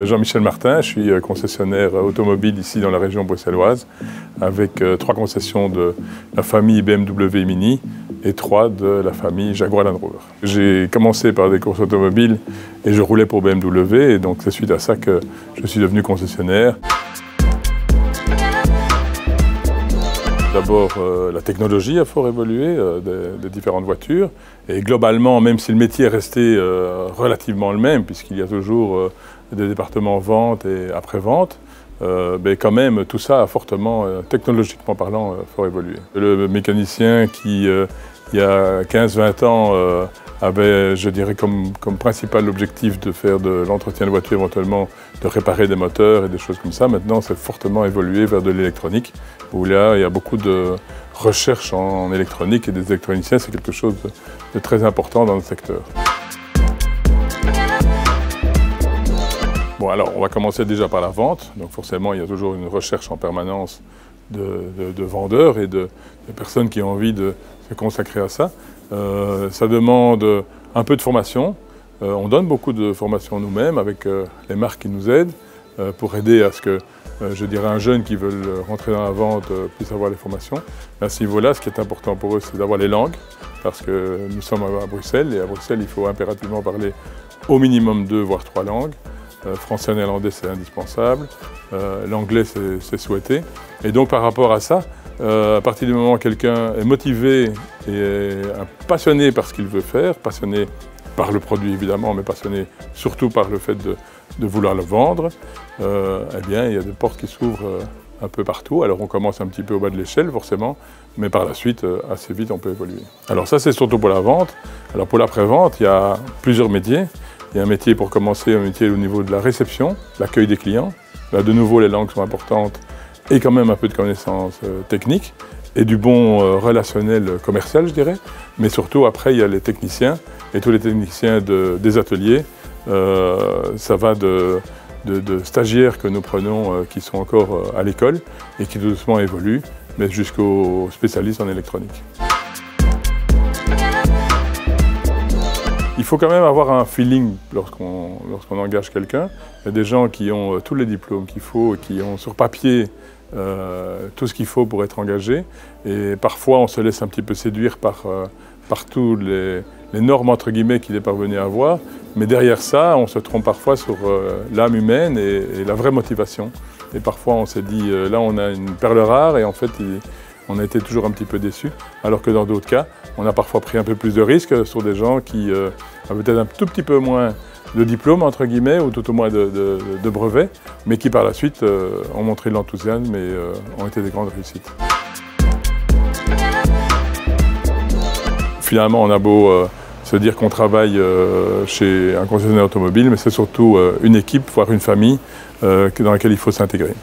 Jean-Michel Martin, je suis concessionnaire automobile ici dans la région bruxelloise avec 3 concessions de la famille BMW Mini et 3 de la famille Jaguar Land Rover. J'ai commencé par des courses automobiles et je roulais pour BMW et donc c'est suite à ça que je suis devenu concessionnaire. D'abord, la technologie a fort évolué des différentes voitures et globalement, même si le métier est resté relativement le même, puisqu'il y a toujours des départements vente et après-vente, mais quand même tout ça a fortement, technologiquement parlant, fort évolué. Le mécanicien qui, il y a 15-20 ans, avait, je dirais, comme principal objectif de faire de l'entretien de voiture, éventuellement de réparer des moteurs et des choses comme ça. Maintenant, c'est fortement évolué vers de l'électronique, où là, il y a beaucoup de recherche en électronique et des électroniciens, c'est quelque chose de très important dans le secteur. Bon, alors, on va commencer déjà par la vente. Donc forcément, il y a toujours une recherche en permanence de vendeurs et de personnes qui ont envie de se consacrer à ça. Ça demande un peu de formation. On donne beaucoup de formation nous-mêmes avec les marques qui nous aident pour aider à ce que, je dirais, un jeune qui veut rentrer dans la vente puisse avoir les formations. À ce niveau-là, ce qui est important pour eux, c'est d'avoir les langues, parce que nous sommes à Bruxelles, et à Bruxelles, il faut impérativement parler au minimum 2 voire 3 langues. Français et néerlandais, c'est indispensable. L'anglais, c'est souhaité. Et donc, par rapport à ça, à partir du moment où quelqu'un est motivé et passionné par ce qu'il veut faire, passionné par le produit évidemment, mais passionné surtout par le fait de vouloir le vendre, eh bien, il y a des portes qui s'ouvrent un peu partout. Alors, on commence un petit peu au bas de l'échelle, forcément, mais par la suite, assez vite, on peut évoluer. Alors ça, c'est surtout pour la vente. Alors, pour l'après-vente, il y a plusieurs métiers. Il y a un métier pour commencer, un métier au niveau de la réception, l'accueil des clients. Là, de nouveau, les langues sont importantes et quand même un peu de connaissances techniques et du bon relationnel commercial, je dirais. Mais surtout, après, il y a les techniciens et tous les techniciens des ateliers. Ça va de stagiaires que nous prenons qui sont encore à l'école et qui doucement évoluent, mais jusqu'aux spécialistes en électronique. Il faut quand même avoir un feeling lorsqu'on engage quelqu'un. Il y a des gens qui ont tous les diplômes qu'il faut, qui ont sur papier tout ce qu'il faut pour être engagés. Et parfois, on se laisse un petit peu séduire par tous les normes entre guillemets qu'il est parvenu à avoir. Mais derrière ça, on se trompe parfois sur l'âme humaine et la vraie motivation. Et parfois, on s'est dit, là, on a une perle rare et en fait, on a été toujours un petit peu déçus. Alors que dans d'autres cas, on a parfois pris un peu plus de risques sur des gens qui avaient peut-être un tout petit peu moins de diplôme, entre guillemets, ou tout au moins de brevets, mais qui par la suite ont montré de l'enthousiasme et ont été des grandes réussites. Finalement, on a beau se dire qu'on travaille chez un concessionnaire automobile, mais c'est surtout une équipe, voire une famille, dans laquelle il faut s'intégrer.